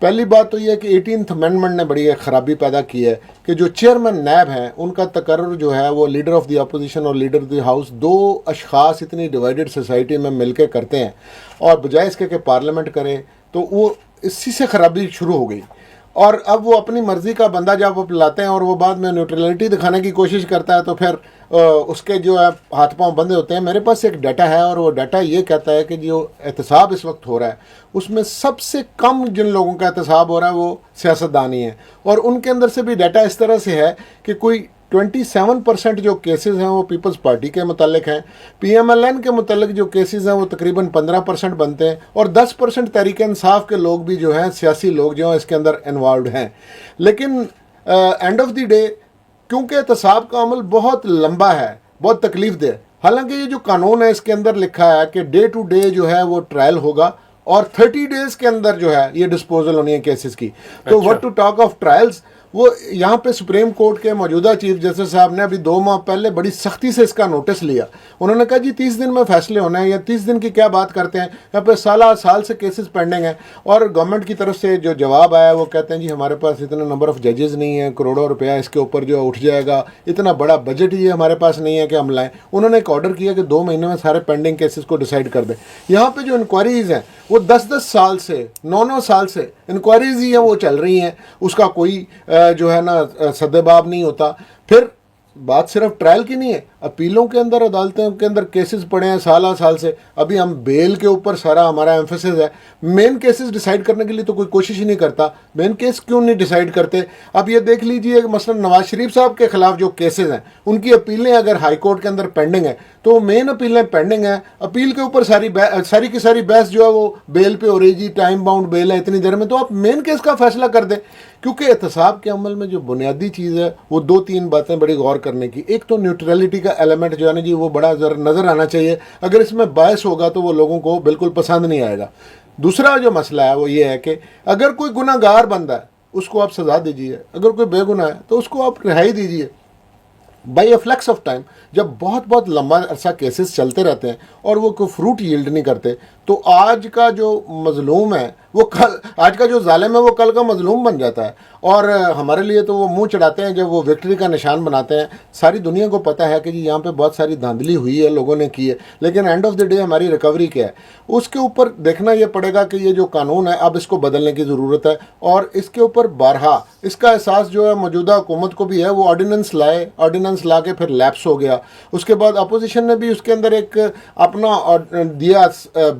پہلی بات تو یہ ہے کہ 18th امینڈمنٹ نے بڑی خرابی پیدا کی ہے کہ جو چیئرمین نیب ہیں ان کا تقرر جو ہے وہ لیڈر آف دی اپوزیشن اور لیڈر آف دی ہاؤس دو اشخاص اتنی ڈیوائیڈڈ سوسائٹی میں مل کے کرتے ہیں، اور بجائے اس کے کہ پارلیمنٹ کرے تو وہ اسی سے خرابی شروع ہو گئی. اور اب وہ اپنی مرضی کا بندہ جب وہ لاتے ہیں اور وہ بعد میں نیوٹرلٹی دکھانے کی کوشش کرتا ہے تو پھر اس کے جو ہے ہاتھ پاؤں بندے ہوتے ہیں. میرے پاس ایک ڈیٹا ہے اور وہ ڈیٹا یہ کہتا ہے کہ جو احتساب اس وقت ہو رہا ہے اس میں سب سے کم جن لوگوں کا احتساب ہو رہا ہے وہ سیاستدان ہی ہیں، اور ان کے اندر سے بھی ڈیٹا اس طرح سے ہے کہ کوئی 27% جو کیسز ہیں وہ پیپلز پارٹی کے متعلق ہیں، پی ایم ایل این کے متعلق جو کیسز ہیں وہ تقریباً 15% بنتے ہیں، اور 10% تحریک انصاف کے لوگ بھی جو ہیں سیاسی لوگ جو ہیں اس کے اندر انوالوڈ ہیں. لیکن اینڈ آف دی ڈے کیونکہ احتساب کا عمل بہت لمبا ہے، بہت تکلیف دہ، حالانکہ یہ جو قانون ہے اس کے اندر لکھا ہے کہ ڈے ٹو ڈے جو ہے وہ ٹرائل ہوگا اور 30 ڈیز کے اندر جو ہے یہ ڈسپوزل ہونی ہے کیسز کی. تو what to talk of trials, وہ یہاں پہ سپریم کورٹ کے موجودہ چیف جسٹس صاحب نے ابھی 2 ماہ پہلے بڑی سختی سے اس کا نوٹس لیا. انہوں نے کہا جی 30 دن میں فیصلے ہونا ہے، یا 30 دن کی کیا بات کرتے ہیں، یہاں پہ سال سے کیسز پینڈنگ ہیں. اور گورنمنٹ کی طرف سے جو جواب آیا وہ کہتے ہیں جی ہمارے پاس اتنا نمبر آف ججز نہیں ہیں، کروڑوں روپیہ اس کے اوپر جو اٹھ جائے گا، اتنا بڑا بجٹ ہی ہمارے پاس نہیں ہے کہ ہم لائیں. انہوں نے ایک آرڈر کیا کہ 2 مہینے میں سارے پینڈنگ کیسز کو ڈیسائیڈ کر دیں. یہاں پہ جو انکوائریز ہیں وہ 10 سال سے 9 سال سے انکوائریز ہی ہیں وہ چل رہی ہیں، اس کا کوئی جو ہے نا سدباب نہیں ہوتا. پھر بات صرف ٹرائل کی نہیں ہے، اپیلوں کے اندر عدالتوں کے اندر کیسز پڑے ہیں سال سے. ابھی ہم بیل کے اوپر سارا ہمارا ایمفیسس ہے، مین کیسز ڈیسائیڈ کرنے کے لیے تو کوئی کوشش ہی نہیں کرتا. مین کیس کیوں نہیں ڈیسائیڈ کرتے؟ اب یہ دیکھ لیجئے مثلا نواز شریف صاحب کے خلاف جو کیسز ہیں ان کی اپیلیں اگر ہائی کورٹ کے اندر پینڈنگ ہیں تو مین اپیلیں پینڈنگ ہیں، اپیل کے اوپر ساری کی ساری بحث جو ہے وہ بیل پہ ہو رہی جی ٹائم باؤنڈ بیل ہے اتنی دیر میں. تو آپ مین کیس کا فیصلہ کر دیں، کیونکہ احتساب کے عمل میں جو بنیادی چیز ہے وہ 2-3 باتیں بڑی غور کرنے کی. ایک تو نیوٹرلٹی کا ایلیمنٹ جو ہے نا جی وہ بڑا نظر آنا چاہیے، اگر اس میں باعث ہوگا تو وہ لوگوں کو بالکل پسند نہیں آئے گا. دوسرا جو مسئلہ ہے وہ یہ ہے کہ اگر کوئی گناہ گار بندہ ہے اس کو آپ سزا دیجیے، اگر کوئی بے گناہ ہے تو اس کو آپ رہائی دیجیے. By efflux of time جب بہت لمبا عرصہ کیسز چلتے رہتے ہیں اور وہ کوئی فروٹ ییلڈ نہیں کرتے تو آج کا جو مظلوم ہے وہ آج کا جو ظالم ہے وہ کل کا مظلوم بن جاتا ہے. اور ہمارے لیے تو وہ منہ چڑھاتے ہیں جب وہ وکٹری کا نشان بناتے ہیں. ساری دنیا کو پتہ ہے کہ جی یہاں پہ بہت ساری دھاندلی ہوئی ہے، لوگوں نے کی ہے، لیکن اینڈ آف دی ڈے ہماری ریکوری کیا ہے اس کے اوپر دیکھنا یہ پڑے گا کہ یہ جو قانون ہے اب اس کو بدلنے کی ضرورت ہے. اور اس کے اوپر بارہا اس کا احساس جو ہے موجودہ حکومت کو بھی ہے. وہ آرڈیننس آرڈیننس لا کے پھر لیپس ہو گیا. اس کے بعد اپوزیشن نے بھی اس کے اندر ایک اپنا دیا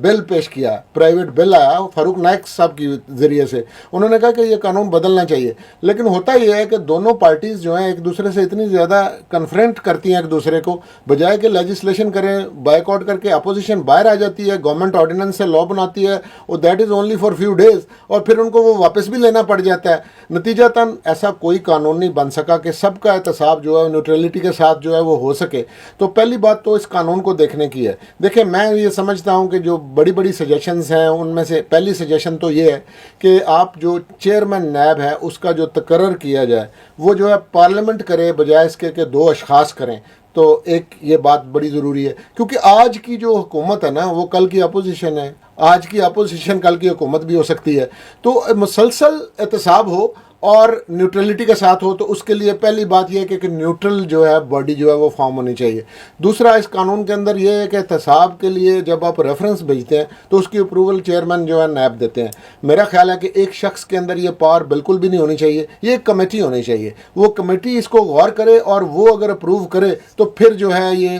بل پیش کیا، پرائیویٹ بل آیا فاروق نائک صاحب کی ذریعے سے. انہوں نے کہا کہ یہ قانون بدلنا چاہیے، لیکن ہوتا یہ ہے کہ دونوں پارٹیز جو ہیں ایک دوسرے سے اتنی زیادہ کنفرنٹ کرتی ہیں ایک دوسرے کو، بجائے کہ لیجسلیشن کریں بائیک آؤٹ کر کے اپوزیشن باہر آ جاتی ہے، گورنمنٹ آرڈیننس سے لا بناتی ہے اور that is only for few days, اور پھر ان کو وہ واپس بھی لینا پڑ جاتا ہے. نتیجتاً ایسا کوئی قانون نہیں بن سکا کہ سب کا احتساب جو ہے نیوٹرلٹی کے ساتھ جو ہے وہ ہو سکے. تو پہلی بات تو اس قانون کو دیکھنے کی ہے. دیکھیں میں یہ سمجھتا ہوں کہ جو بڑی سجیشنز ہیں ان میں سے پہلی سجیشن تو یہ ہے کہ آپ جو چیئرمین نیب ہے اس کا جو تقرر کیا جائے وہ جو ہے پارلیمنٹ کرے بجائے اس کے کہ 2 اشخاص کریں. تو ایک یہ بات بڑی ضروری ہے، کیونکہ آج کی جو حکومت ہے نا وہ کل کی اپوزیشن ہے، آج کی اپوزیشن کل کی حکومت بھی ہو سکتی ہے. تو مسلسل احتساب ہو اور نیوٹرلٹی کے ساتھ ہو تو اس کے لیے پہلی بات یہ ہے کہ نیوٹرل جو ہے باڈی جو ہے وہ فارم ہونی چاہیے. دوسرا اس قانون کے اندر یہ ہے کہ احتساب کے لیے جب آپ ریفرنس بھیجتے ہیں تو اس کی اپروول چیئرمین جو ہے نیب دیتے ہیں. میرا خیال ہے کہ ایک شخص کے اندر یہ پاور بالکل بھی نہیں ہونی چاہیے، یہ ایک کمیٹی ہونی چاہیے. وہ کمیٹی اس کو غور کرے اور وہ اگر اپروو کرے تو پھر جو ہے یہ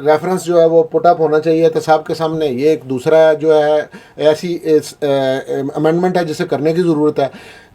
ریفرنس جو ہے وہ پٹ اپ ہونا چاہیے احتساب کے سامنے. یہ ایک دوسرا جو ہے ایسی امینڈمنٹ ہے جسے کرنے کی ضرورت ہے.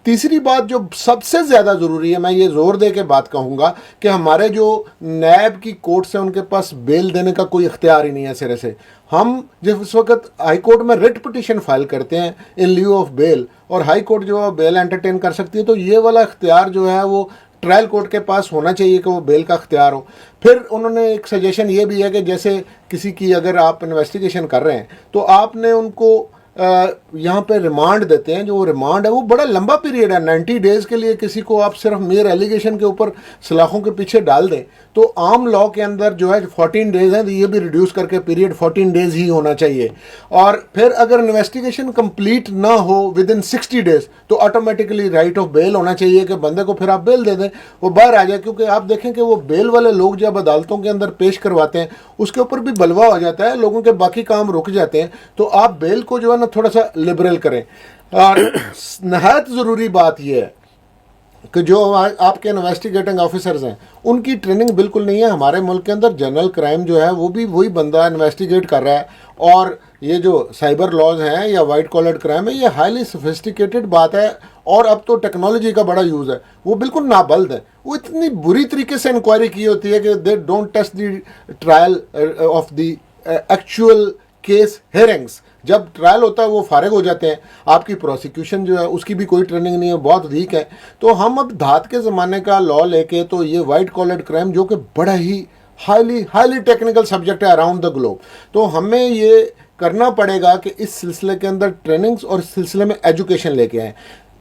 تیسری بات جو سب سے زیادہ ضروری ہے، میں یہ زور دے کے بات کہوں گا کہ ہمارے جو نیب کی کورٹس ہیں ان کے پاس بیل دینے کا کوئی اختیار ہی نہیں ہے سرے سے. ہم جب اس وقت ہائی کورٹ میں ریٹ پٹیشن فائل کرتے ہیں ان لیو آف بیل اور ہائی کورٹ جو ہے بیل انٹرٹین کر سکتی ہے، تو یہ والا اختیار جو ہے وہ ٹرائل کورٹ کے پاس ہونا چاہیے کہ وہ بیل کا اختیار ہو. پھر انہوں نے ایک سجیشن یہ بھی ہے کہ جیسے کسی کی اگر آپ انویسٹیگیشن کر رہے ہیں تو آپ نے ان کو یہاں پہ ریمانڈ دیتے ہیں. جو وہ ریمانڈ ہے وہ بڑا لمبا پیریڈ ہے. 90 ڈیز کے لیے کسی کو آپ صرف میئر ایلیگیشن کے اوپر سلاخوں کے پیچھے ڈال دیں تو عام لا کے اندر جو ہے 14 ڈیز ہیں, تو یہ بھی ریڈیوس کر کے پیریڈ 14 ڈیز ہی ہونا چاہیے. اور پھر اگر انویسٹیگیشن کمپلیٹ نہ ہو ود ان 60 ڈیز تو آٹومیٹکلی رائٹ آف بیل ہونا چاہیے کہ بندے کو پھر آپ بیل دے دیں, وہ باہر آ جائے. کیونکہ آپ دیکھیں کہ وہ بیل والے لوگ جب عدالتوں کے اندر پیش کرواتے ہیں اس کے اوپر بھی بلوا ہو جاتا ہے, لوگوں کے باقی کام رک جاتے ہیں. تو آپ بیل کو جو ہے نا تھوڑا سا لبرل کریں. اور نہایت ضروری بات یہ ہے کہ جو آپ کے انویسٹیگیٹنگ آفیسرز ہیں ان کی ٹریننگ بالکل نہیں ہے. ہمارے ملک کے اندر جنرل کرائم جو ہے وہ بھی وہی بندہ انویسٹیگیٹ کر رہا ہے, اور یہ جو سائبر لاز ہیں یا وائٹ کالرڈ کرائم ہے یہ ہائیلی سوفسٹیکیٹڈ بات ہے. اور اب تو ٹیکنالوجی کا بڑا یوز ہے, وہ بالکل نابلد ہے. وہ اتنی بری طریقے سے انکوائری کی ہوتی ہے کہ they don't touch the trial of the actual case hearings. جب ٹرائل ہوتا ہے وہ فارغ ہو جاتے ہیں. آپ کی پروسیکیوشن جو ہے اس کی بھی کوئی ٹریننگ نہیں ہے, بہت ویک ہے. تو ہم اب دھات کے زمانے کا لا لے کے تو یہ وائٹ کالرڈ کرائم جو کہ بڑا ہی ہائیلی ٹیکنیکل سبجیکٹ ہے اراؤنڈ دا گلوب, تو ہمیں یہ کرنا پڑے گا کہ اس سلسلے کے اندر ٹریننگز اور اس سلسلے میں ایجوکیشن لے کے آئیں.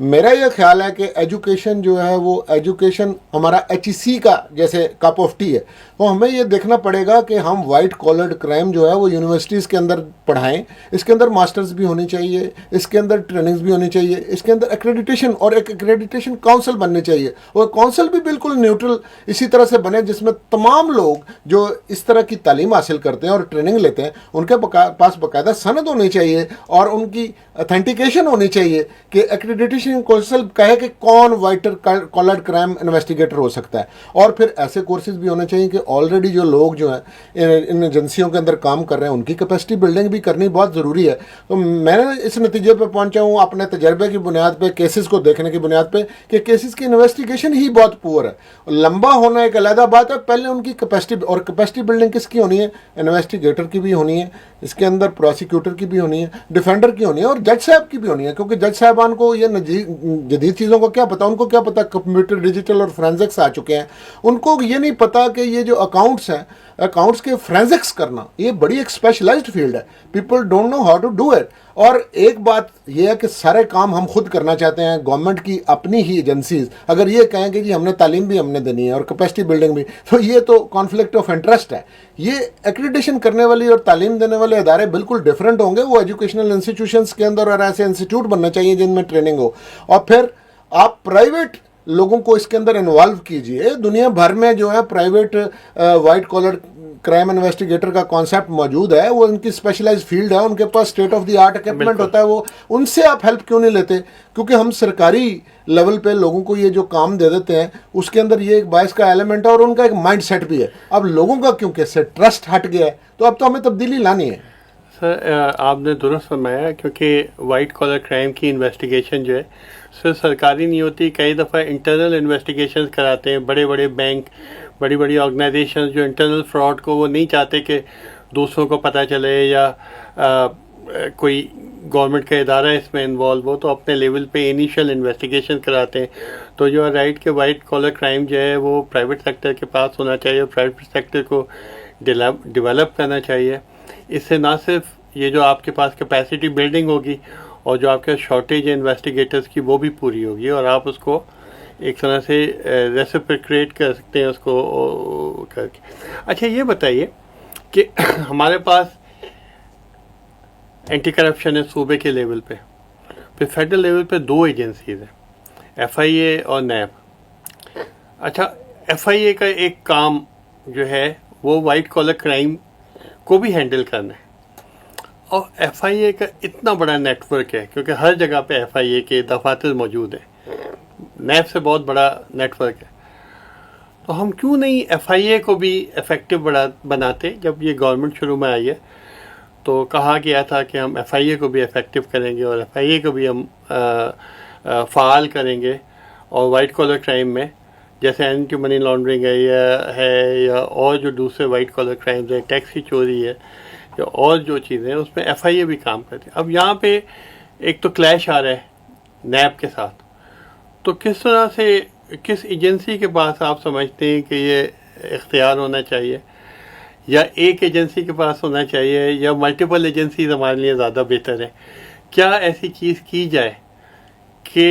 میرا یہ خیال ہے کہ ایجوکیشن جو ہے وہ ایجوکیشن ہمارا HEC کا جیسے کپ آف ٹی ہے, تو ہمیں یہ دیکھنا پڑے گا کہ ہم وائٹ کالرڈ کرائم جو ہے وہ یونیورسٹیز کے اندر پڑھائیں. اس کے اندر ماسٹرز بھی ہونی چاہیے, اس کے اندر ٹریننگز بھی ہونی چاہیے, اس کے اندر ایکریڈیٹیشن اور ایک ایکریڈیٹیشن کونسل بننی چاہیے, اور کونسل بھی بالکل نیوٹرل اسی طرح سے بنے جس میں تمام لوگ جو اس طرح کی تعلیم حاصل کرتے ہیں اور ٹریننگ لیتے ہیں ان کے پاس باقاعدہ سند ہونی چاہیے اور ان کی اتھینٹیکیشن ہونی چاہیے کہ ایکریڈیٹیشن کونسل کہے کہ کون وائٹ کالرڈ کرائم انویسٹیگیٹر ہو سکتا ہے. اور پھر ایسے کورسز بھی ہونے چاہیے کہ آلریڈی جو لوگ جو ہیں ان ایجنسیوں کے اندر کام کر رہے ہیں ان کی کیپیسٹی بلڈنگ بھی کرنی بہت ضروری ہے. تو میں نے اس نتیجے پہ پہنچا ہوں اپنے تجربے کی بنیاد پہ, کیسز کو دیکھنے کی بنیاد پہ, کہ کیسز کی انویسٹیگیشن ہی بہت پور ہے. لمبا ہونا ایک علیحدہ بات ہے, پہلے ان کی کیپیسٹی, اور کیپیسٹی بلڈنگ کس کی ہونی ہے, انویسٹیگیٹر کی بھی ہونی ہے, اس کے اندر پروسیکیوٹر کی بھی ہونی ہے, ڈیفینڈر کی ہونی ہے, اور جج صاحب کی بھی ہونی ہے. کیونکہ جج صاحبان کو یہ جدید چیزوں کو کیا پتا, ان کو کیا پتا کمپیوٹر ڈیجیٹل اور فرینزکس آ چکے ہیں, ان کو یہ نہیں پتا کہ یہ جو اکاؤنٹس ہیں, اکاؤنٹس کے فرینزکس کرنا یہ بڑی ایک اسپیشلائزڈ فیلڈ ہے. People don't know how to do it. اور ایک بات یہ ہے کہ سارے کام ہم خود کرنا چاہتے ہیں, گورنمنٹ کی اپنی ہی ایجنسیز اگر یہ کہیں کہ جی ہم نے تعلیم بھی ہم نے دینی ہے اور کیپیسٹی بلڈنگ بھی, تو یہ تو کانفلکٹ آف انٹرسٹ ہے. یہ ایکریڈیشن کرنے والی اور تعلیم دینے والے ادارے بالکل ڈفرینٹ ہوں گے. وہ ایجوکیشنل انسٹیٹیوشنس کے اندر اور ایسے انسٹیٹیوٹ بننا چاہیے جن میں ٹریننگ ہو. اور پھر آپ پرائیویٹ لوگوں کو اس کے اندر انوالو کیجئے. دنیا بھر میں جو ہے private white collar crime investigator کا کانسیپٹ موجود ہے, وہ ان کی اسپیشلائز فیلڈ ہے, ان کے پاس state of the art equipment ہوتا ہے. وہ ان سے آپ ہیلپ کیوں نہیں لیتے؟ کیونکہ ہم سرکاری لیول پہ لوگوں کو یہ جو کام دے دیتے ہیں اس کے اندر یہ ایک باعث کا ایلیمنٹ ہے اور ان کا ایک مائنڈ سیٹ بھی ہے. اب لوگوں کا کیونکہ سے ٹرسٹ ہٹ گیا ہے تو اب تو ہمیں تبدیلی لانی ہے. سر آپ نے درست فرمایا, کیونکہ وائٹ کالر کرائم کی انویسٹیگیشن جو ہے صرف سرکاری نہیں ہوتی, کئی دفعہ انٹرنل انویسٹیگیشن کراتے ہیں. بڑے بڑے بینک, بڑی بڑی آرگنائزیشن جو انٹرنل فراڈ کو وہ نہیں چاہتے کہ دوسروں کو پتہ چلے یا کوئی گورنمنٹ کا ادارہ اس میں انوالو ہو, تو اپنے لیول پہ انیشیل انویسٹیگیشن کراتے ہیں. تو جو رائٹ کہ وائٹ کالر کرائم جو ہے وہ پرائیویٹ سیکٹر کے پاس ہونا چاہیے, اور پرائیویٹ سیکٹر کو ڈیولپ کرنا چاہیے. اس سے نہ صرف یہ جو آپ کے پاس کیپیسٹی بلڈنگ ہوگی اور جو آپ کے شارٹیج ہے انویسٹیگیٹرز کی وہ بھی پوری ہوگی, اور آپ اس کو ایک طرح سے ریسپریکریٹ کر سکتے ہیں اس کو کر کے. اچھا یہ بتائیے کہ ہمارے پاس اینٹی کرپشن ہے صوبے کے لیول پہ, پھر فیڈرل لیول پہ 2 ایجنسیز ہیں, FIA اور نیب. اچھا FIA کا ایک کام جو ہے وہ وائٹ کالر کرائم کو بھی ہینڈل کرنا ہے, اور FIA کا اتنا بڑا نیٹ ورک ہے کیونکہ ہر جگہ پہ FIA کے دفاتر موجود ہیں, نیب سے بہت بڑا نیٹ ورک ہے. تو ہم کیوں نہیں FIA کو بھی افیکٹو بناتے؟ جب یہ گورنمنٹ شروع میں آئی ہے تو کہا گیا تھا کہ ہم FIA کو بھی افیکٹو کریں گے اور FIA کو بھی ہم فعال کریں گے, اور وائٹ کالر کرائم میں جیسے اینٹی منی لانڈرنگ ہے یا اور جو دوسرے وائٹ کالر کرائمز ہیں, ٹیکس کی چوری ہے یا اور جو چیزیں ہیں, اس میں FIA بھی کام کرتی ہے. اب یہاں پہ ایک تو کلیش آ رہا ہے نیب کے ساتھ, تو کس طرح سے کس ایجنسی کے پاس آپ سمجھتے ہیں کہ یہ اختیار ہونا چاہیے, یا ایک ایجنسی کے پاس ہونا چاہیے, یا ملٹیپل ایجنسیز ہمارے لیے زیادہ بہتر ہے؟ کیا ایسی چیز کی جائے کہ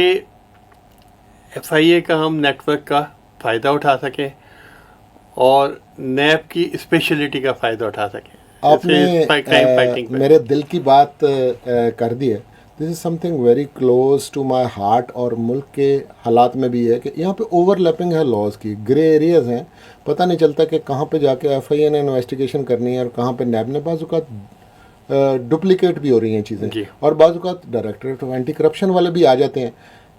ایف آئی اے کا ہم نیٹ ورک کا فائدہ اٹھا سکیں اور نیب کی اسپیشلٹی کا فائدہ اٹھا سکیں؟ آپ نے میرے دل کی بات کر دی ہے. This is something very close to my heart, اور ملک کے حالات میں بھی ہے کہ یہاں پہ اوور لیپنگ ہے لاز کی, گرے ایریاز ہیں, پتہ نہیں چلتا کہ کہاں پہ جا کے ایف آئی اے نے انویسٹیگیشن کرنی ہے اور کہاں پہ نیب نے. بعض اوقات ڈپلیکیٹ بھی ہو رہی ہیں چیزیں, اور بعض اوقات ڈائریکٹریٹ آف اینٹی کرپشن والے بھی آ جاتے ہیں.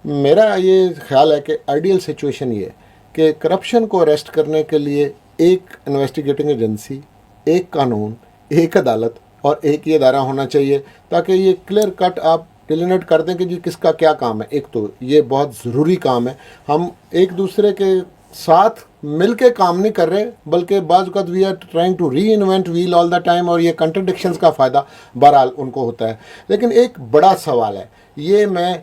میرا یہ خیال ہے کہ آئیڈیل سچویشن یہ ہے کہ کرپشن کو اریسٹ کرنے کے لیے ایک انویسٹیگیٹنگ ایجنسی, ایک قانون, ایک عدالت اور ایک یہ ادارہ ہونا چاہیے, تاکہ یہ کلیئر کٹ آپ ڈیلینیٹ کر دیں کہ جی کس کا کیا کام ہے. ایک تو یہ بہت ضروری کام ہے, ہم ایک دوسرے کے ساتھ مل کے کام نہیں کر رہے, بلکہ بعض اوقات we are trying to reinvent wheel all the time, اور یہ کنٹرڈکشنز کا فائدہ بہرحال ان کو ہوتا ہے. لیکن ایک بڑا سوال ہے, یہ میں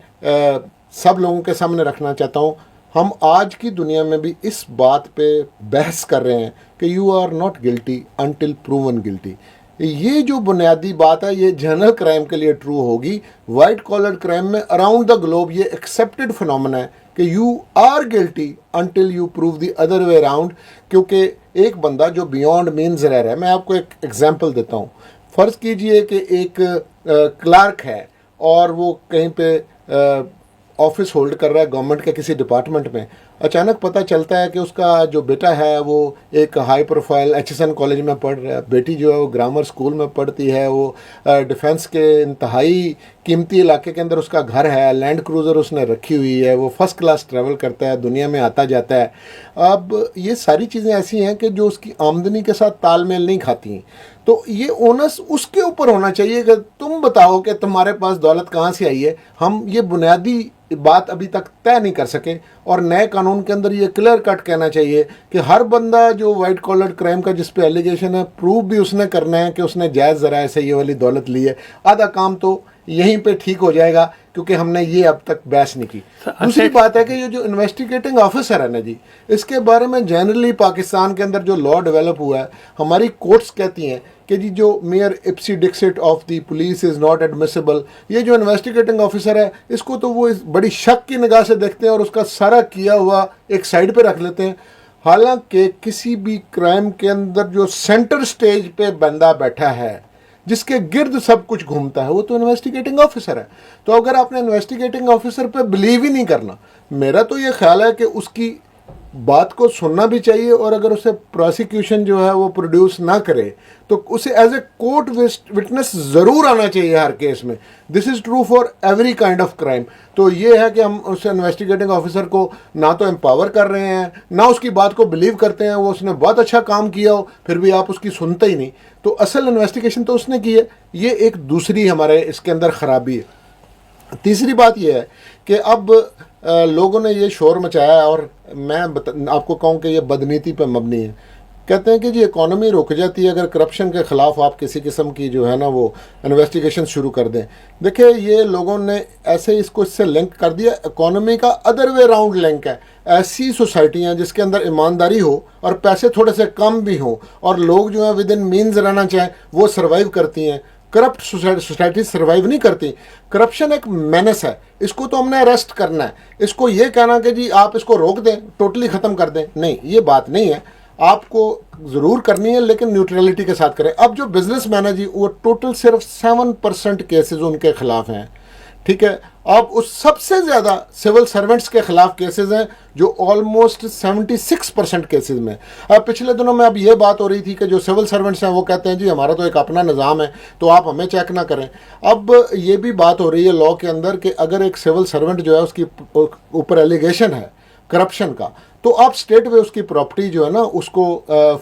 سب لوگوں کے سامنے رکھنا چاہتا ہوں. ہم آج کی دنیا میں بھی اس بات پہ بحث کر رہے ہیں کہ you are not guilty until proven guilty. یہ جو بنیادی بات ہے یہ جنرل کرائم کے لیے ٹرو ہوگی, وائٹ کالر کرائم میں اراؤنڈ دا گلوب یہ ایکسیپٹڈ فنومنا ہے کہ you are guilty until you prove the other way around. کیونکہ ایک بندہ جو بیونڈ مینز رہ رہا ہے, میں آپ کو ایک ایگزامپل دیتا ہوں. فرض کیجئے کہ ایک کلرک ہے اور وہ کہیں پہ آفس ہولڈ کر رہا ہے گورنمنٹ کے کسی ڈپارٹمنٹ میں. اچانک پتہ چلتا ہے کہ اس کا جو بیٹا ہے وہ ایک high profile H S N college میں پڑھ رہا ہے, بیٹی جو ہے وہ گرامر اسکول میں پڑھتی ہے, وہ ڈیفنس کے انتہائی قیمتی علاقے کے اندر اس کا گھر ہے, لینڈ کروزر اس نے رکھی ہوئی ہے, وہ فرسٹ کلاس ٹریول کرتا ہے, دنیا میں آتا جاتا ہے. اب یہ ساری چیزیں ایسی ہیں کہ جو اس کی آمدنی کے ساتھ تال میل نہیں کھاتی ہیں. تو یہ اونس اس کے اوپر ہونا چاہیے کہ تم بتاؤ کہ تمہارے پاس دولت کہاں سے آئی ہے. ہم یہ بنیادی بات ابھی تک طے نہیں کر سکے, اور نئے قانون کے اندر یہ کلیئر کٹ کہنا چاہیے کہ ہر بندہ جو وائٹ کالر کرائم کا جس پہ ایلیگیشن ہے, پروو بھی اس نے کرنا ہے کہ اس نے جائز ذرائع سے یہ والی دولت لی ہے. آدھا کام تو یہیں پہ ٹھیک ہو جائے گا, کیونکہ ہم نے یہ اب تک بحث نہیں کی. دوسری بات ہے کہ یہ جو انویسٹیگیٹنگ آفیسر ہے نا جی, اس کے بارے میں جنرلی پاکستان کے اندر جو لا ڈیولپ ہوا ہے, ہماری کورٹس کہتی ہیں کہ جی جو mere ipse dixit of the police is not admissible. یہ جو انویسٹیگیٹنگ آفیسر ہے اس کو تو وہ بڑی شک کی نگاہ سے دیکھتے ہیں اور اس کا سارا کیا ہوا ایک سائڈ پہ رکھ لیتے ہیں. حالانکہ کسی بھی کرائم کے اندر جو سینٹر سٹیج پہ بندہ بیٹھا ہے, جس کے گرد سب کچھ گھومتا ہے, وہ تو انویسٹیگیٹنگ آفیسر ہے. تو اگر آپ نے انویسٹیگیٹنگ آفیسر پہ بلیو ہی نہیں کرنا, میرا تو یہ خیال ہے کہ اس کی بات کو سننا بھی چاہیے, اور اگر اسے پروسیکیوشن جو ہے وہ پروڈیوس نہ کرے تو اسے ایز اے کورٹ وٹنس ضرور آنا چاہیے ہر کیس میں. This is true for every kind of crime. تو یہ ہے کہ ہم اس انویسٹیگیٹنگ آفیسر کو نہ تو امپاور کر رہے ہیں, نہ اس کی بات کو بلیو کرتے ہیں. وہ اس نے بہت اچھا کام کیا ہو, پھر بھی آپ اس کی سنتے ہی نہیں. تو اصل انویسٹیگیشن تو اس نے کی ہے. یہ ایک دوسری ہمارے اس کے اندر خرابی ہے. تیسری بات یہ ہے کہ اب لوگوں نے یہ شور مچایا ہے, اور میں آپ کو کہوں کہ یہ بدنیتی پہ مبنی ہے. کہتے ہیں کہ جی اکانومی رک جاتی ہے اگر کرپشن کے خلاف آپ کسی قسم کی جو ہے نا وہ انویسٹیگیشن شروع کر دیں. دیکھیں یہ لوگوں نے ایسے اس کو اس سے لنک کر دیا, اکانومی کا ادر وے راؤنڈ لنک ہے. ایسی سوسائٹیاں جس کے اندر ایمانداری ہو اور پیسے تھوڑے سے کم بھی ہوں, اور لوگ جو ہیں ود ان مینز رہنا چاہیں, وہ سروائیو کرتی ہیں. کرپٹ سوسائٹی سروائیو نہیں کرتی. کرپشن ایک مینس ہے, اس کو تو ہم نے اریسٹ کرنا ہے. اس کو یہ کہنا کہ جی آپ اس کو روک دیں, ٹوٹلی ختم کر دیں, نہیں, یہ بات نہیں ہے. آپ کو ضرور کرنی ہے لیکن نیوٹرلٹی کے ساتھ کریں. اب جو بزنس مین ہے جی, وہ ٹوٹل صرف 7% کیسز ان کے خلاف ہیں, ٹھیک ہے. اب اس سب سے زیادہ سول سرونٹس کے خلاف کیسز ہیں جو آلموسٹ 76% کیسز میں. اب پچھلے دنوں میں اب یہ بات ہو رہی تھی کہ جو سول سرونٹس ہیں وہ کہتے ہیں جی ہمارا تو ایک اپنا نظام ہے تو آپ ہمیں چیک نہ کریں. اب یہ بھی بات ہو رہی ہے لاء کے اندر کہ اگر ایک سول سرونٹ جو ہے اس کی اوپر ایلیگیشن ہے کرپشن کا, تو آپ اسٹیٹ وے اس کی پراپرٹی جو ہے نا اس کو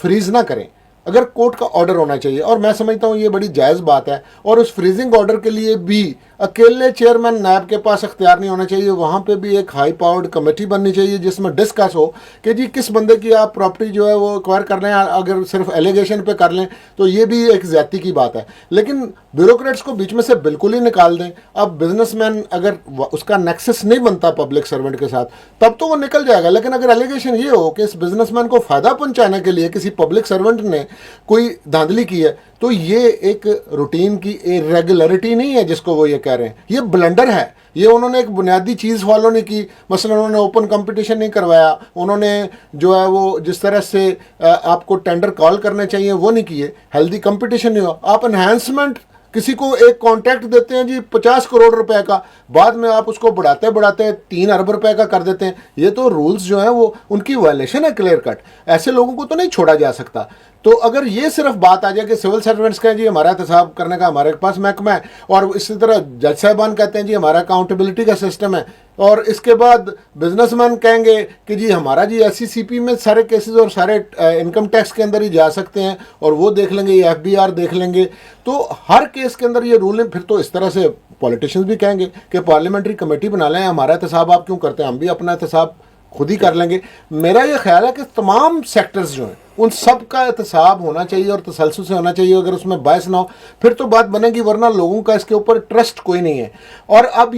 فریز نہ کریں, اگر کورٹ کا آرڈر ہونا چاہیے. اور میں سمجھتا ہوں یہ بڑی جائز بات ہے, اور اس فریزنگ آرڈر کے لیے بھی اکیلے چیئرمین نیب کے پاس اختیار نہیں ہونا چاہیے. وہاں پہ بھی ایک ہائی پاورڈ کمیٹی بننی چاہیے جس میں ڈسکس ہو کہ جی کس بندے کی آپ پراپرٹی جو ہے وہ ایکوائر کر لیں. اگر صرف ایلیگیشن پہ کر لیں تو یہ بھی ایک زیادتی کی بات ہے, لیکن بیوروکریٹس کو بیچ میں سے بالکل ہی نکال دیں. اب بزنس مین اگر اس کا نیکسس نہیں بنتا پبلک سرونٹ کے ساتھ تب تو وہ نکل جائے گا, لیکن اگر ایلیگیشن یہ ہو کہ اس بزنس مین کو فائدہ پہنچانے کے لیے کسی پبلک سرونٹ نے کوئی دھاندلی کی ہے, تو یہ ایک روٹین کی ریگولرٹی نہیں ہے جس کو وہ یہ کہہ رہے ہیں, یہ بلنڈر ہے. یہ انہوں نے ایک بنیادی چیز فالو نہیں کی. مثلا انہوں نے اوپن کمپٹیشن نہیں کروایا, انہوں نے جو ہے وہ جس طرح سے آپ کو ٹینڈر کال کرنے چاہیے وہ نہیں کیے, ہیلدی کمپٹیشن نہیں ہوا. آپ انہینسمنٹ کسی کو ایک کانٹریکٹ دیتے ہیں جی 50 کروڑ روپے کا, بعد میں آپ اس کو بڑھاتے بڑھاتے 3 ارب روپے کا کر دیتے ہیں. یہ تو رولز جو ہیں وہ ان کی وائلیشن ہے کلیئر کٹ. ایسے لوگوں کو تو نہیں چھوڑا جا سکتا. تو اگر یہ صرف بات آ جائے کہ سول سروینٹس کہیں جی ہمارا احتساب کرنے کا ہمارے پاس محکمہ ہے, اور اسی طرح جج صاحبان کہتے ہیں جی ہمارا اکاؤنٹیبلٹی کا سسٹم ہے, اور اس کے بعد بزنس مین کہیں گے کہ جی ہمارا جی ایس سی سی پی میں سارے کیسز اور سارے انکم ٹیکس کے اندر ہی جا سکتے ہیں, اور وہ دیکھ لیں گے, یہ ایف بی آر دیکھ لیں گے. تو ہر کیس کے اندر یہ رول ہے. پھر تو اس طرح سے پولیٹیشینز بھی کہیں گے کہ پارلیمنٹری کمیٹی بنا لیں, ہمارا احتساب آپ کیوں کرتے ہیں, ہم بھی اپنا احتساب خود ہی کر لیں گے. میرا یہ خیال ہے کہ تمام سیکٹرز جو ہیں ان سب کا احتساب ہونا چاہیے اور تسلسل سے ہونا چاہیے. اگر اس میں باعث نہ ہو پھر تو بات بنے گی, ورنہ لوگوں کا اس کے اوپر ٹرسٹ کوئی نہیں ہے. اور اب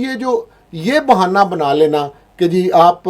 یہ بہانہ بنا لینا کہ جی آپ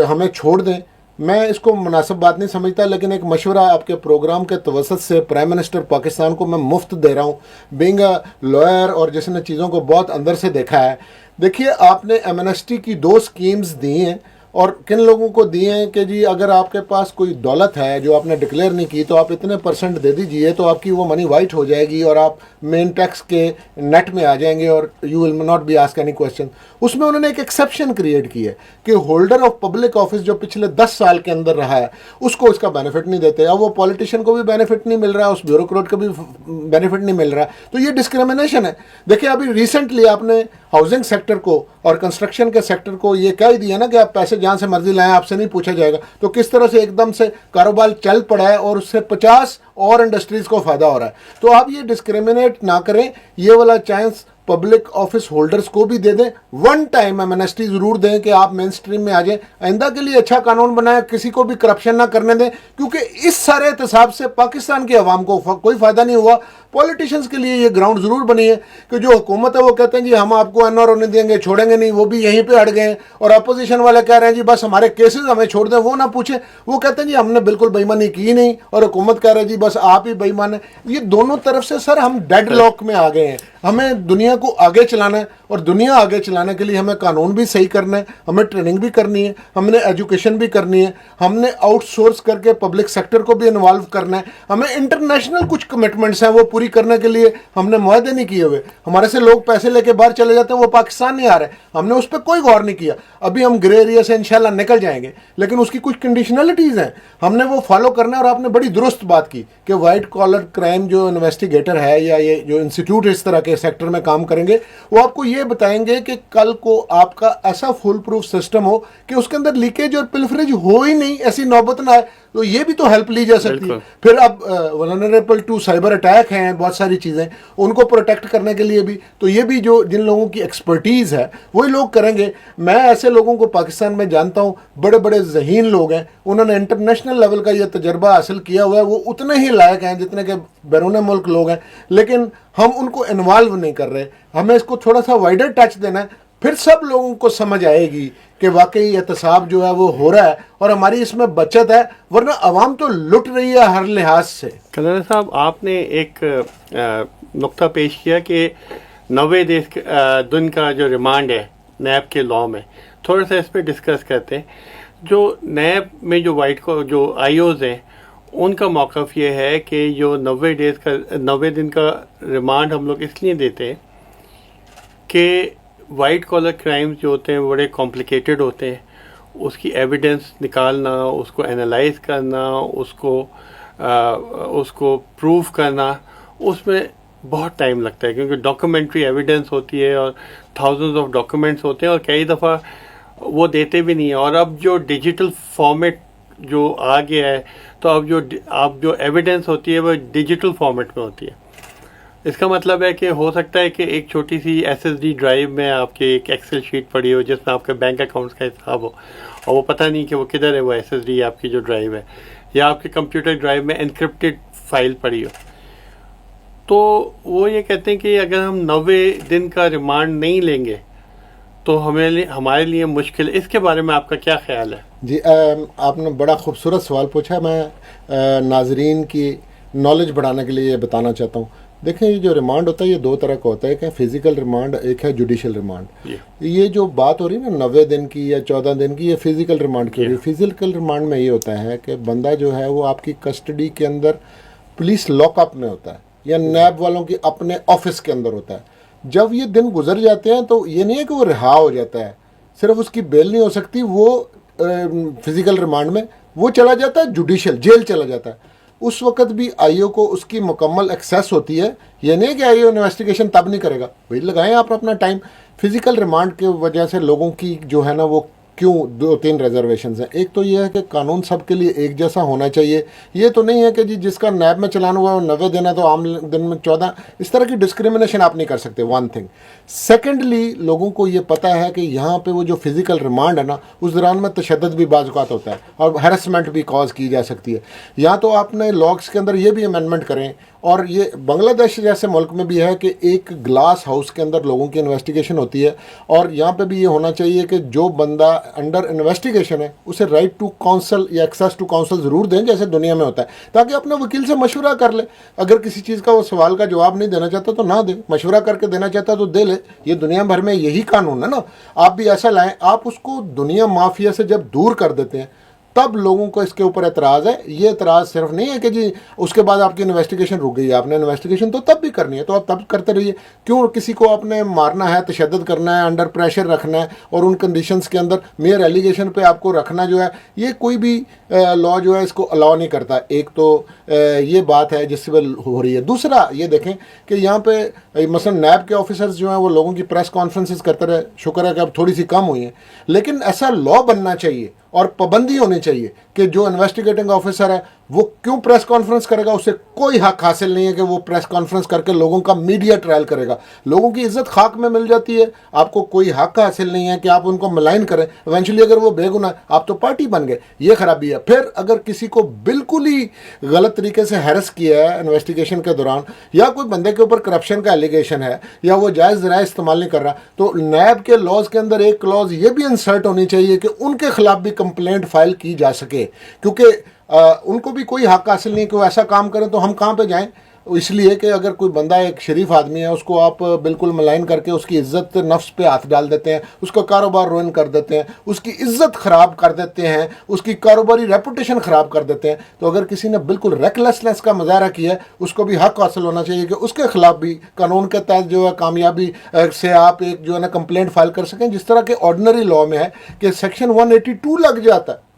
ہمیں چھوڑ دیں, میں اس کو مناسب بات نہیں سمجھتا. لیکن ایک مشورہ آپ کے پروگرام کے توسط سے پرائم منسٹر پاکستان کو میں مفت دے رہا ہوں, بینگ اے لائر اور جس نے چیزوں کو بہت اندر سے دیکھا ہے. دیکھیے آپ نے ایمنسٹی کی 2 اسکیمز دی ہیں, اور کن لوگوں کو دیے ہیں کہ جی اگر آپ کے پاس کوئی دولت ہے جو آپ نے ڈکلیئر نہیں کی تو آپ اتنے % دے دیجئے, تو آپ کی وہ منی وائٹ ہو جائے گی اور آپ مین ٹیکس کے نیٹ میں آ جائیں گے, اور you will not be ask any question. اس میں انہوں نے ایک ایکسیپشن کریٹ کی ہے کہ ہولڈر آف پبلک آفس جو پچھلے 10 سال کے اندر رہا ہے اس کو اس کا بینیفٹ نہیں دیتے. اب وہ پولیٹیشین کو بھی بینیفٹ نہیں مل رہا, اس بیوروکریٹ کو بھی بینیفٹ نہیں مل رہا, تو یہ ڈسکریمنیشن ہے. دیکھیں ابھی ریسنٹلی آپ نے ہاؤسنگ سیکٹر کو اور کنسٹرکشن کے سیکٹر کو یہ کہہ دیا نا کہ آپ پیسے جہاں سے مرضی لائیں, آپ سے نہیں پوچھا جائے گا. تو کس طرح سے ایک دم سے کاروبار چل پڑا ہے اور اس سے 50 اور انڈسٹریز کو فائدہ ہو رہا ہے. تو آپ یہ ڈسکریمنیٹ نہ کریں, یہ والا چانس پبلک آفس ہولڈرز کو بھی دے دیں. ون ٹائم ایمنسٹی ضرور دیں کہ آپ مین سٹریم میں آ جائیں. آئندہ کے لیے اچھا قانون بنائیں, کسی کو بھی کرپشن نہ کرنے دیں, کیونکہ اس سارے احتساب سے پاکستان کی عوام کو کوئی فائدہ نہیں ہوا. پولیٹیشنز کے لیے یہ گراؤنڈ ضرور بنی ہے کہ جو حکومت ہے وہ کہتے ہیں جی ہم آپ کو NRO نہیں دیں گے, چھوڑیں گے نہیں, وہ بھی یہیں پہ اڑ گئے ہیں. اور اپوزیشن والے کہہ رہے ہیں جی بس ہمارے کیسز ہمیں چھوڑ دیں, وہ نہ پوچھیں. وہ کہتے ہیں جی ہم نے بالکل بےایمانی کی نہیں, اور حکومت کہہ رہے ہیں جی بس آپ ہی بے ایمان ہیں. یہ دونوں طرف سے سر ہم ڈیڈ لاک میں آ گئے ہیں. ہمیں دنیا کو آگے چلانا ہے, اور دنیا آگے چلانے کے لیے ہمیں قانون بھی صحیح کرنا ہے, ہمیں ٹریننگ بھی کرنی ہے, ہم نے ایجوکیشن بھی کرنی ہے, ہم نے آؤٹ سورس کر کے پبلک سیکٹر کو بھی انوالو کرنا ہے, ہمیں انٹرنیشنل کچھ کمٹمنٹس ہیں وہ پوری کرنے کے لیے ہم نے معاہدے نہیں کیے ہوئے. ہمارے سے لوگ پیسے لے کے باہر چلے جاتے ہیں, وہ پاکستان نہیں آ رہے, ہم نے اس پہ کوئی غور نہیں کیا. ابھی ہم گرے ایریا سے انشاءاللہ نکل جائیں گے, لیکن اس کی کچھ کنڈیشنلٹیز ہیں, ہم نے وہ فالو کرنا ہے. اور آپ نے بڑی درست بات کی کہ وائٹ کالر کرائم جو انویسٹیگیٹر ہے یا یہ جو انسٹیٹیوٹ اس طرح کے سیکٹر میں کام کریں گے, وہ آپ کو یہ بتائیں گے کہ کل کو آپ کا ایسا فول پروف سسٹم ہو کہ اس کے اندر لیکیج اور پلفریج ہو ہی نہیں, ایسی نوبت نہ آئے. تو یہ بھی تو ہیلپ لی جا سکتی ہے. پھر اب ولنریبل ٹو سائبر اٹیک ہیں, بہت ساری چیزیں, ان کو پروٹیکٹ کرنے کے لیے بھی تو یہ بھی جو جن لوگوں کی ایکسپرٹیز ہے وہی لوگ کریں گے. میں ایسے لوگوں کو پاکستان میں جانتا ہوں, بڑے بڑے ذہین لوگ ہیں, انہوں نے انٹرنیشنل لیول کا یہ تجربہ حاصل کیا ہوا ہے, وہ اتنے ہی لائق ہیں جتنے کہ بیرون ملک لوگ ہیں, لیکن ہم ان کو انوالو نہیں کر رہے. ہمیں اس کو تھوڑا سا وائڈر ٹچ دینا ہے, پھر سب لوگوں کو سمجھ آئے گی کہ واقعی احتساب جو ہے وہ ہو رہا ہے اور ہماری اس میں بچت ہے, ورنہ عوام تو لٹ رہی ہے ہر لحاظ سے. کلر صاحب, آپ نے ایک نقطہ پیش کیا کہ 90 دن کا جو ریمانڈ ہے نیب کے لاء میں, تھوڑا سا اس پہ ڈسکس کرتے ہیں. جو نیب میں جو جو آئی اوز ہیں ان کا موقف یہ ہے کہ جو 90 دن کا ریمانڈ ہم لوگ اس لیے دیتے ہیں کہ وائٹ کالر کرائمز جو ہوتے ہیں بڑے کمپلیکیٹڈ ہوتے ہیں, اس کی ایویڈنس نکالنا, اس کو انالائز کرنا, اس کو پروف کرنا, اس میں بہت ٹائم لگتا ہے, کیونکہ ڈاکومنٹری ایویڈنس ہوتی ہے اور تھاؤزنڈز آف ڈاکومنٹس ہوتے ہیں, اور کئی دفعہ وہ دیتے بھی نہیں ہیں. اور اب جو ڈیجیٹل فارمیٹ جو آ گیا ہے, تو اب جو ایویڈنس ہوتی ہے وہ ڈیجیٹل فارمیٹ میں ہوتی ہے. اس کا مطلب ہے کہ ہو سکتا ہے کہ ایک چھوٹی سی SSD ڈرائیو میں آپ کی ایک ایکسل شیٹ پڑی ہو جس میں آپ کے بینک اکاؤنٹس کا حساب ہو, اور وہ پتہ نہیں کہ وہ کدھر ہے وہ SSD آپ کی جو ڈرائیو ہے, یا آپ کے کمپیوٹر ڈرائیو میں انکرپٹڈ فائل پڑی ہو. تو وہ یہ کہتے ہیں کہ اگر ہم 90 دن کا ریمانڈ نہیں لیں گے تو ہمارے لیے مشکل. اس کے بارے میں آپ کا کیا خیال ہے؟ جی آپ نے بڑا خوبصورت سوال پوچھا. میں ناظرین کی نالج بڑھانے کے لیے یہ بتانا چاہتا ہوں. دیکھیں یہ جو ریمانڈ ہوتا ہے یہ دو طرح کا ہوتا ہے. ایک ہے فزیکل ریمانڈ, ایک ہے جوڈیشل ریمانڈ. یہ جو بات ہو رہی ہے نا 90 دن کی یا 14 دن کی, یہ فزیکل ریمانڈ کی ہو رہی ہے. فزیکل ریمانڈ میں یہ ہوتا ہے کہ بندہ جو ہے وہ آپ کی کسٹڈی کے اندر پولیس لاک اپ میں ہوتا ہے یا نیب والوں کی اپنے آفس کے اندر ہوتا ہے. جب یہ دن گزر جاتے ہیں تو یہ نہیں ہے کہ وہ رہا ہو جاتا ہے, صرف اس کی بیل نہیں ہو سکتی, وہ فزیکل ریمانڈ میں وہ چلا جاتا ہے جوڈیشل جیل چلا جاتا ہے. اس وقت بھی آئی او کو اس کی مکمل ایکسیس ہوتی ہے. یہ نہیں کہ آئی او انویسٹیگیشن تب نہیں کرے گا, وہی لگائیں آپ اپنا ٹائم. فزیکل ریمانڈ کی وجہ سے لوگوں کی جو ہے نا وہ کیوں 2-3 ریزرویشنز ہیں. ایک تو یہ ہے کہ قانون سب کے لیے ایک جیسا ہونا چاہیے. یہ تو نہیں ہے کہ جی جس کا نیب میں چلانا ہوا ہے 90 دن ہے تو عام دن میں 14, اس طرح کی ڈسکریمنیشن آپ نہیں کر سکتے. One thing. سیکنڈلی لوگوں کو یہ پتہ ہے کہ یہاں پہ وہ جو فزیکل ریمانڈ ہے نا اس دوران میں تشدد بھی بعض اوقات ہوتا ہے اور ہیرسمنٹ بھی کاز کی جا سکتی ہے. یا تو آپ نے لاگس کے اندر یہ بھی امینڈمنٹ کریں, اور یہ بنگلہ دیش جیسے ملک میں بھی ہے کہ ایک گلاس ہاؤس کے اندر لوگوں کی انویسٹیگیشن ہوتی ہے, اور یہاں پہ بھی یہ ہونا چاہیے کہ جو بندہ انڈر انویسٹیگیشن ہے اسے رائٹ ٹو کاؤنسل یا ایکسیس ٹو کاؤنسل ضرور دیں جیسے دنیا میں ہوتا ہے, تاکہ اپنے وکیل سے مشورہ کر لے. اگر کسی چیز کا وہ سوال کا جواب نہیں دینا چاہتا تو نہ دے, مشورہ کر کے دینا چاہتا تو دے لے. یہ دنیا بھر میں یہی قانون ہے نا. آپ بھی ایسا لائیں, آپ اس کو دنیا مافیا سے جب دور کر دیتے ہیں تب لوگوں کو اس کے اوپر اعتراض ہے. یہ اعتراض صرف نہیں ہے کہ جی اس کے بعد آپ کی انویسٹیگیشن رک گئی ہے, آپ نے انویسٹیگیشن تو تب بھی کرنی ہے تو آپ تب کرتے رہیے. کیوں کسی کو آپ نے مارنا ہے, تشدد کرنا ہے, انڈر پریشر رکھنا ہے اور ان کنڈیشنز کے اندر میئر ایلیگیشن پہ آپ کو رکھنا جو ہے, یہ کوئی بھی لا جو ہے اس کو الاؤ نہیں کرتا. ایک تو یہ بات ہے جس سے ہو رہی ہے. دوسرا یہ دیکھیں کہ یہاں پہ مثلا نیب کے آفیسرز جو ہیں وہ لوگوں کی پریس کانفرنسز کرتے رہے, شکر ہے کہ اب تھوڑی سی کم ہوئی ہیں, لیکن ایسا لا بننا چاہیے اور پابندی ہونی چاہیے کہ جو انویسٹیگیٹنگ آفیسر ہے وہ کیوں پریس کانفرنس کرے گا, اسے کوئی حق حاصل نہیں ہے کہ وہ پریس کانفرنس کر کے لوگوں کا میڈیا ٹرائل کرے گا. لوگوں کی عزت خاک میں مل جاتی ہے, آپ کو کوئی حق حاصل نہیں ہے کہ آپ ان کو ملائن کریں. ایونچولی اگر وہ بے گناہ, آپ تو پارٹی بن گئے, یہ خرابی ہے. پھر اگر کسی کو بالکل ہی غلط طریقے سے ہیرس کیا ہے انویسٹیگیشن کے دوران, یا کوئی بندے کے اوپر کرپشن کا ایلیگیشن ہے, یا وہ جائز ذرائع استعمال نہیں کر رہا, تو نیب کے لاز کے اندر ایک کلاز یہ بھی انسرٹ ہونی چاہیے کہ ان کے خلاف بھی کمپلینٹ فائل کی جا سکے, کیونکہ ان کو بھی کوئی حق حاصل نہیں کہ وہ ایسا کام کریں. تو ہم کہاں پہ جائیں؟ اس لیے کہ اگر کوئی بندہ ایک شریف آدمی ہے اس کو آپ بالکل ملائن کر کے اس کی عزت نفس پہ ہاتھ ڈال دیتے ہیں, اس کا کاروبار روئن کر دیتے ہیں, اس کی عزت خراب کر دیتے ہیں, اس کی کاروباری ریپوٹیشن خراب کر دیتے ہیں. تو اگر کسی نے بالکل ریکلیسنس کا مظاہرہ کیا ہے اس کو بھی حق حاصل ہونا چاہیے کہ اس کے خلاف بھی قانون کے تحت جو ہے کامیابی سے آپ ایک جو ہے نا کمپلینٹ فائل کر سکیں, جس طرح کہ آرڈنری لا میں ہے کہ سیکشن 182 لگ جاتا ہے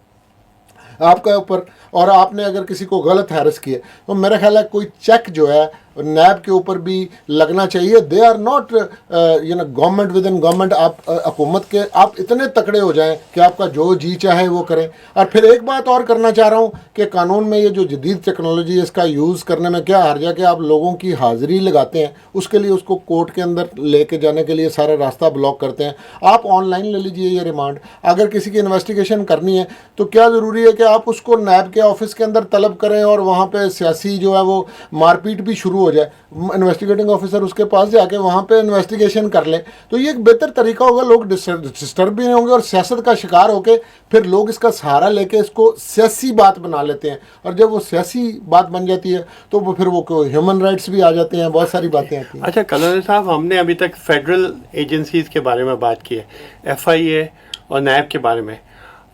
آپ کا اوپر. اور آپ نے اگر کسی کو غلط ہیرس کیا تو میرا خیال ہے کوئی چیک جو ہے نیب کے اوپر بھی لگنا چاہیے. They are not government within government. آپ حکومت کے آپ اتنے تکڑے ہو جائیں کہ آپ کا جو جی چاہے وہ کریں. اور پھر ایک بات اور کرنا چاہ رہا ہوں کہ قانون میں یہ جو جدید ٹیکنالوجی ہے اس کا یوز کرنے میں کیا حرج ہے کہ آپ لوگوں کی حاضری لگاتے ہیں, اس کے لیے اس کو کورٹ کے اندر لے کے جانے کے لیے سارا راستہ بلاک کرتے ہیں. آپ آن لائن لے لیجئے یہ ریمانڈ. اگر کسی کی انویسٹیگیشن کرنی ہے تو کیا ضروری ہے کہ آپ اس کو نیب کے آفس کے اندر طلب کریں اور وہاں پہ سیاسی جو ہے وہ مار پیٹ بھی شروع ہو جائے. انویسٹیگیٹنگ آفیسر اس کے پاس جا کے وہاں پہ انویسٹیگیشن کر لیں تو یہ ایک بہتر طریقہ ہوگا. لوگ ڈسٹرب بھی نہیں ہوں گے اور سیاست کا شکار ہو کے پھر لوگ اس کا سہارا لے کے اس کو سیاسی بات بنا لیتے ہیں, اور جب وہ سیاسی بات بن جاتی ہے تو وہ پھر وہ ہیومن رائٹس بھی آ جاتے ہیں, بہت ساری باتیں آتی ہیں. اچھا کلونر صاحب, ہم نے ابھی تک فیڈرل ایجنسیز کے بارے میں بات کی ہے, ایف آئی اے اور نیب کے بارے میں.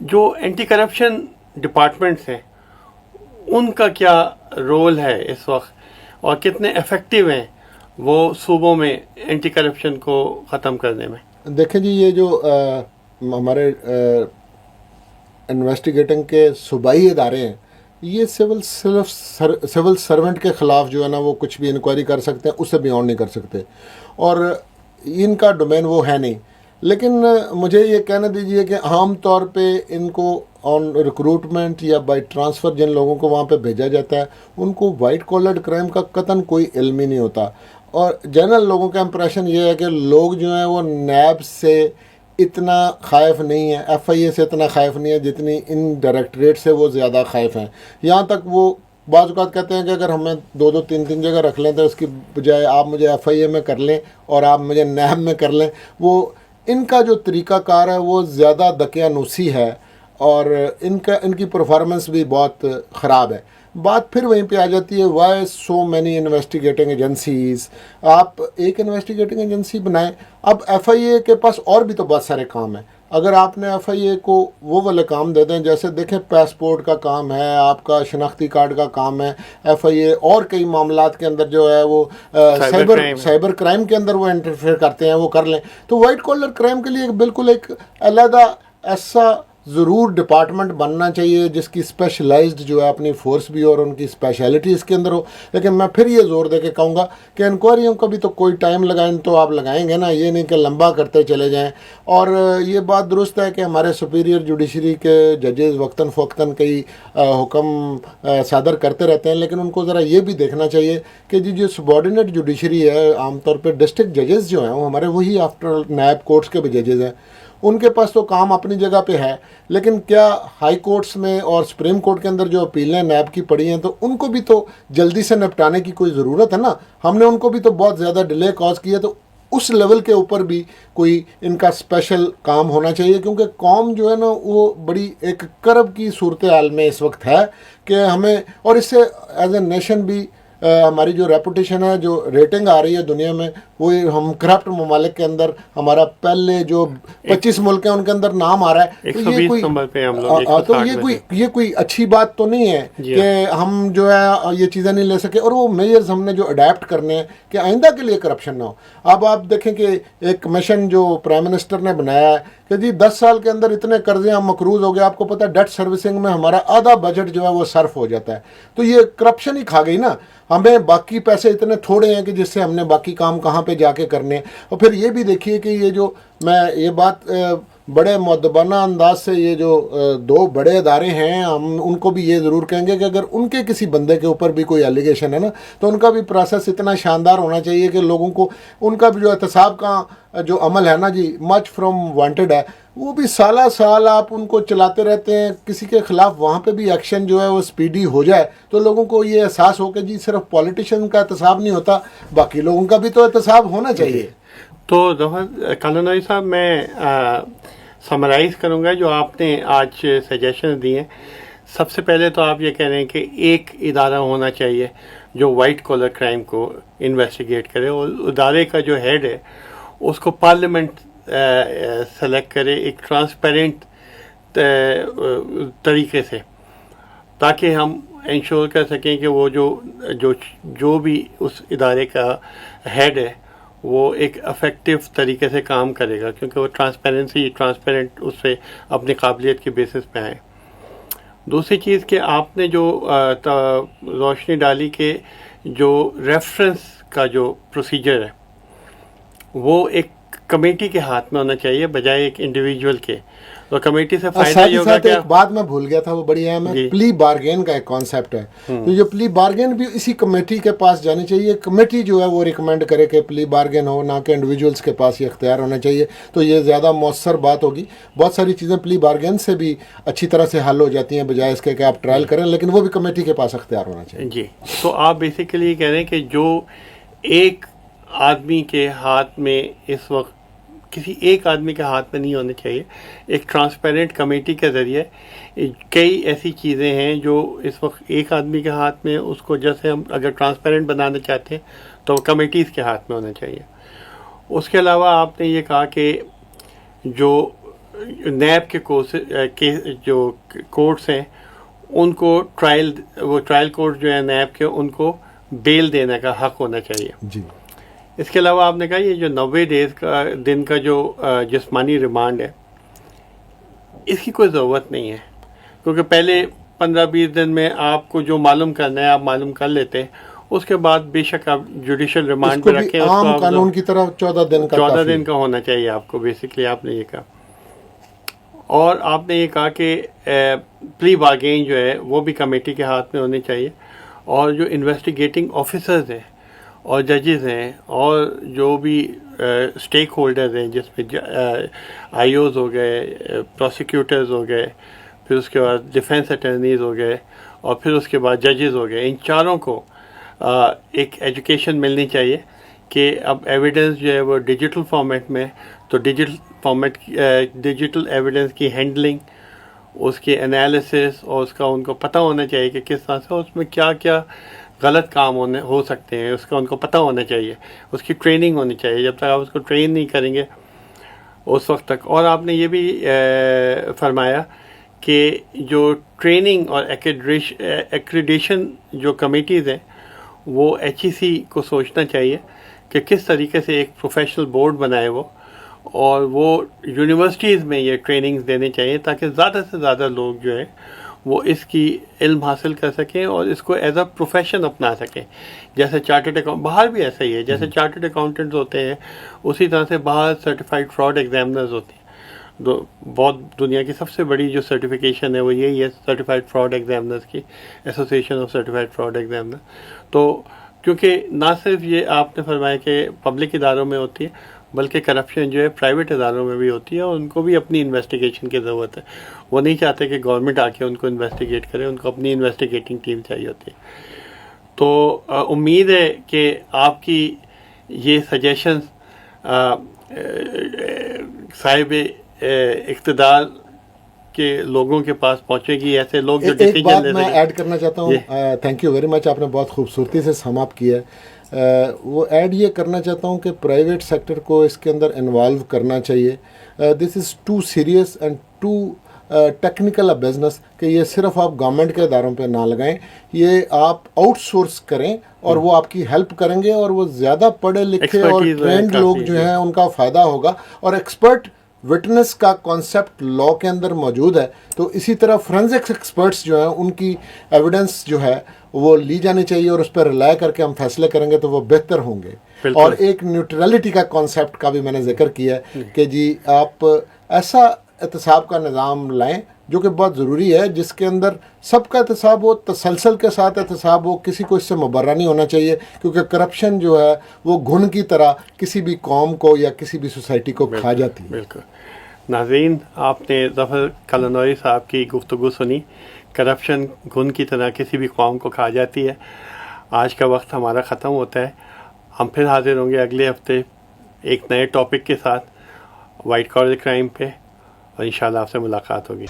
جو اینٹی کرپشن ڈپارٹمنٹس ہیں ان کا کیا رول ہے اس وقت اور کتنے افیکٹو ہیں وہ صوبوں میں اینٹی کرپشن کو ختم کرنے میں؟ دیکھیں جی, یہ جو ہمارے انویسٹیگیٹنگ کے صوبائی ادارے ہیں یہ سول سرونٹ کے خلاف جو ہے نا وہ کچھ بھی انکوائری کر سکتے ہیں, اس سے بیانڈ نہیں کر سکتے, اور ان کا ڈومین وہ ہے نہیں. لیکن مجھے یہ کہنا دیجئے کہ عام طور پہ ان کو آن ریکروٹمنٹ یا بائی ٹرانسفر جن لوگوں کو وہاں پہ بھیجا جاتا ہے ان کو وائٹ کالرڈ کرائم کا قطعاً کوئی علم ہی نہیں ہوتا. اور جنرل لوگوں کا امپریشن یہ ہے کہ لوگ جو ہیں وہ نیب سے اتنا خائف نہیں ہے, ایف آئی اے سے اتنا خائف نہیں ہے جتنی ان ڈائریکٹریٹ سے وہ زیادہ خائف ہیں. یہاں تک وہ بعض اوقات کہتے ہیں کہ اگر ہمیں 2-3 جگہ رکھ لیں تو اس کی بجائے آپ مجھے ایف آئی اے میں کر لیں اور آپ مجھے نیب میں کر لیں. وہ ان کا جو طریقہ کار ہے وہ زیادہ دقیانوسی ہے اور ان کی پرفارمنس بھی بہت خراب ہے. بات پھر وہیں پہ آ جاتی ہے why so many investigating agencies. آپ ایک انویسٹیگیٹنگ ایجنسی بنائیں. اب ایف آئی اے کے پاس اور بھی تو بہت سارے کام ہیں. اگر آپ نے ایف آئی اے کو وہ والے کام دے دیں, جیسے دیکھیں پاسپورٹ کا کام ہے, آپ کا شناختی کارڈ کا کام ہے, ایف آئی اے اور کئی معاملات کے اندر جو ہے وہ سائبر کرائم کے اندر وہ انٹرفیئر کرتے ہیں, وہ کر لیں. تو وائٹ کالر کرائم کے لیے بالکل ایک علیحدہ ایسا ضرور ڈپارٹمنٹ بننا چاہیے جس کی اسپیشلائزڈ جو ہے اپنی فورس بھی اور ان کی اسپیشلٹی اس کے اندر ہو. لیکن میں پھر یہ زور دے کے کہوں گا کہ انکوائریوں کا بھی تو کوئی ٹائم لگائیں تو آپ لگائیں گے نا, یہ نہیں کہ لمبا کرتے چلے جائیں. اور یہ بات درست ہے کہ ہمارے سپیریئر جوڈیشری کے ججز وقتاً فوقتاً کئی حکم صادر کرتے رہتے ہیں, لیکن ان کو ذرا یہ بھی دیکھنا چاہیے کہ جو سبارڈینیٹ جوڈیشری ہے, عام طور پہ ڈسٹرکٹ ججز جو ہیں وہ ہمارے وہی آفٹر نیب کورٹس کے بھی ججز ہیں, ان کے پاس تو کام اپنی جگہ پہ ہے. لیکن کیا ہائی کورٹس میں اور سپریم کورٹ کے اندر جو اپیلیں نیب کی پڑی ہیں تو ان کو بھی تو جلدی سے نپٹانے کی کوئی ضرورت ہے نا. ہم نے ان کو بھی تو بہت زیادہ ڈیلے کاز کیا, تو اس لیول کے اوپر بھی کوئی ان کا اسپیشل کام ہونا چاہیے, کیونکہ قوم جو ہے نا وہ بڑی ایک کرب کی صورتحال میں اس وقت ہے کہ ہمیں, اور اس سے ایز اے نیشن بھی ہماری جو ریپوٹیشن ہے, جو ریٹنگ آ رہی ہے دنیا میں, وہ ہم کرپٹ ممالک کے اندر ہمارا پہلے جو 25 ملک ہیں ان کے اندر نام آ رہا ہے. تو یہ کوئی اچھی بات تو نہیں ہے کہ ہم جو ہے یہ چیزیں نہیں لے سکے, اور وہ میجرز ہم نے جو اڈیپٹ کرنے ہیں کہ آئندہ کے لیے کرپشن نہ ہو. اب آپ دیکھیں کہ ایک کمیشن جو پرائم منسٹر نے بنایا ہے کہ جی 10 سال کے اندر اتنے قرضے ہم مقروض ہو گئے, آپ کو پتہ ہے ڈیٹ سروسنگ میں ہمارا آدھا بجٹ جو ہے وہ صرف ہو جاتا ہے. تو یہ کرپشن ہی کھا گئی نا. ہمیں باقی پیسے اتنے تھوڑے ہیں کہ جس سے ہم نے باقی کام کہاں پہ جا کے کرنے ہیں. اور پھر یہ بھی دیکھیے کہ یہ جو میں یہ بات بڑے مؤدبانہ انداز سے, یہ جو 2 بڑے ادارے ہیں, ہم ان کو بھی یہ ضرور کہیں گے کہ اگر ان کے کسی بندے کے اوپر بھی کوئی ایلیگیشن ہے نا, تو ان کا بھی پروسیس اتنا شاندار ہونا چاہیے کہ لوگوں کو ان کا بھی جو احتساب کا جو عمل ہے نا جی, مچ فرام وانٹڈ ہے, وہ بھی سالہ سال آپ ان کو چلاتے رہتے ہیں. کسی کے خلاف وہاں پہ بھی ایکشن جو ہے وہ سپیڈی ہو جائے تو لوگوں کو یہ احساس ہو کہ جی صرف پولیٹیشین کا احتساب نہیں ہوتا, باقی لوگوں کا بھی تو احتساب ہونا چاہیے. تو کالونوئی صاحب, میں سمرائز کروں گا جو آپ نے آج سجیشن دی ہیں. سب سے پہلے تو آپ یہ کہہ رہے ہیں کہ ایک ادارہ ہونا چاہیے جو وائٹ کالر کرائم کو انویسٹیگیٹ کرے, اور ادارے کا جو ہیڈ ہے اس کو پارلیمنٹ سلیکٹ کرے ایک ٹرانسپیرنٹ طریقے سے, تاکہ ہم انشور کر سکیں کہ وہ جو بھی اس ادارے کا ہیڈ ہے وہ ایک افیکٹو طریقے سے کام کرے گا, کیونکہ وہ ٹرانسپیرنٹ اس سے اپنی قابلیت کی بیسس پہ آئے. دوسری چیز کہ آپ نے جو روشنی ڈالی کہ جو ریفرنس کا جو پروسیجر ہے وہ ایک کمیٹی کے ہاتھ میں ہونا چاہیے بجائے ایک انڈیویجول کے. تو کمیٹی سے فائدہ یہ ہوگا کہ ایک بات میں بھول گیا تھا, وہ بڑی اہم ہے, پلی بارگین کا ایک کانسیپٹ ہے. تو جو پلی بارگین بھی اسی کمیٹی کے پاس جانی چاہیے. کمیٹی جو ہے وہ ریکمینڈ کرے کہ پلی بارگین ہو, نہ کہ انڈیویجولس کے پاس یہ اختیار ہونا چاہیے. تو یہ زیادہ مؤثر بات ہوگی. بہت ساری چیزیں پلی بارگین سے بھی اچھی طرح سے حل ہو جاتی ہیں بجائے اس کے کہ آپ ٹرائل کریں, لیکن وہ بھی کمیٹی کے پاس اختیار ہونا چاہیے. جی, تو آپ بیسیکلی یہ کہہ رہے ہیں کہ جو ایک آدمی کے ہاتھ میں اس وقت کسی ایک آدمی کے ہاتھ میں نہیں ہونے چاہیے, ایک ٹرانسپیرنٹ کمیٹی کے ذریعے کئی ایسی چیزیں ہیں جو اس وقت ایک آدمی کے ہاتھ میں, اس کو جیسے ہم اگر ٹرانسپیرنٹ بنانا چاہتے ہیں تو کمیٹیز کے ہاتھ میں ہونا چاہیے. اس کے علاوہ آپ نے یہ کہا کہ جو نیب کے جو کورٹس ہیں ان کو ٹرائل کورٹ جو ہے نیب کے, ان کو بیل دینے کا حق ہونا چاہیے. جی. اس کے علاوہ آپ نے کہا یہ جو 90 دن کا جو جسمانی ریمانڈ ہے اس کی کوئی ضرورت نہیں ہے, کیونکہ پہلے 15-20 دن میں آپ کو جو معلوم کرنا ہے آپ معلوم کر لیتے ہیں. اس کے بعد بے شک آپ جوڈیشل ریمانڈ پہ رکھیں, عام قانون کی طرح 14 دن کا ہونا چاہیے آپ کو. بیسکلی آپ نے یہ کہا, اور آپ نے یہ کہا کہ پلی بارگین جو ہے وہ بھی کمیٹی کے ہاتھ میں ہونی چاہیے, اور جو انویسٹیگیٹنگ آفیسرز ہیں اور ججز ہیں اور جو بھی اسٹیک ہولڈرز ہیں, جس میں آئی اوز ہو گئے, پروسیکیوٹرز ہو گئے, پھر اس کے بعد ڈیفینس اٹرنیز ہو گئے, اور پھر اس کے بعد ججز ہو گئے, ان چاروں کو ایک ایجوکیشن ملنی چاہیے کہ اب ایویڈنس جو ہے وہ ڈیجیٹل فارمیٹ میں, تو ڈیجیٹل ایویڈنس کی ہینڈلنگ اس کی انالیسس اور اس کا ان کو پتہ ہونا چاہیے کہ کس طرح سے اس میں کیا کیا غلط کام ہو سکتے ہیں، اس کا ان کو پتہ ہونا چاہیے، اس کی ٹریننگ ہونی چاہیے. جب تک آپ اس کو ٹرین نہیں کریں گے اس وقت تک. اور آپ نے یہ بھی فرمایا کہ جو ٹریننگ اور ایکریڈیشن جو کمیٹیز ہیں وہ HEC کو سوچنا چاہیے کہ کس طریقے سے ایک پروفیشنل بورڈ بنائے وہ، اور وہ یونیورسٹیز میں یہ ٹریننگز دینے چاہیے تاکہ زیادہ سے زیادہ لوگ جو ہے وہ اس کی علم حاصل کر سکیں اور اس کو ایز اے پروفیشن اپنا سکیں. جیسے چارٹرڈ اکاؤنٹ باہر بھی ایسا ہی ہے، جیسے چارٹرڈ اکاؤنٹنٹس ہوتے ہیں اسی طرح سے باہر سرٹیفائڈ فراڈ ایگزامنرز ہوتے ہیں. بہت دنیا کی سب سے بڑی جو سرٹیفکیشن ہے وہ یہی ہے، سرٹیفائڈ فراڈ ایگزامنرز کی، association of certified fraud examiner. تو کیونکہ نہ صرف یہ آپ نے فرمایا کہ پبلک اداروں میں ہوتی ہے بلکہ کرپشن جو ہے پرائیویٹ اداروں میں بھی ہوتی ہے، اور ان کو بھی اپنی انویسٹیگیشن کی ضرورت ہے. وہ نہیں چاہتے کہ گورنمنٹ آ کے ان کو انویسٹیگیٹ کرے، ان کو اپنی انویسٹیگیٹنگ ٹیم چاہیے ہوتی ہے. تو امید ہے کہ آپ کی یہ سجیشنز صاحب اقتدار کے لوگوں کے پاس پہنچے گی، ایسے لوگ جو ایک ڈیسیجن بات لے میں سکیں. ایڈ کرنا چاہتا ہوں. تھینک یو ویری مچ، آپ نے بہت خوبصورتی سے سم اپ کیا ہے. وہ ایڈ یہ کرنا چاہتا ہوں کہ پرائیویٹ سیکٹر کو اس کے اندر انوالو کرنا چاہیے. This is too serious and too technical business کہ یہ صرف آپ گورنمنٹ کے اداروں پہ نہ لگائیں، یہ آپ آؤٹ سورس کریں اور وہ آپ کی ہیلپ کریں گے، اور وہ زیادہ پڑھے لکھے اور ٹرینڈ لوگ جو ہیں ان کا فائدہ ہوگا. اور ایکسپرٹ وٹنس کا کانسیپٹ لا کے اندر موجود ہے، تو اسی طرح فورینزکس ایکسپرٹس جو ہیں ان کی ایویڈنس جو ہے وہ لی جانی چاہیے، اور اس پہ ریلائی کر کے ہم فیصلے کریں گے تو وہ بہتر ہوں گے. اور ایک نیوٹرلٹی کا کانسیپٹ کا بھی میں نے ذکر کیا ہے کہ جی آپ ایسا احتساب کا نظام لائیں جو کہ بہت ضروری ہے، جس کے اندر سب کا احتساب ہو، تسلسل کے ساتھ احتساب ہو، کسی کو اس سے مبرہ نہیں ہونا چاہیے، کیونکہ کرپشن جو ہے وہ گھن کی طرح کسی بھی قوم کو یا کسی بھی سوسائٹی کو کھا جاتی ہے. بالکل. ناظرین، آپ نے ظفر قلندوی صاحب کی گفتگو سنی. کرپشن گھن کی طرح کسی بھی قوم کو کھا جاتی ہے. آج کا وقت ہمارا ختم ہوتا ہے. ہم پھر حاضر ہوں گے اگلے ہفتے ایک نئے ٹاپک کے ساتھ وائٹ کالر کرائم پہ، اور انشاءاللہ آپ سے ملاقات ہوگی.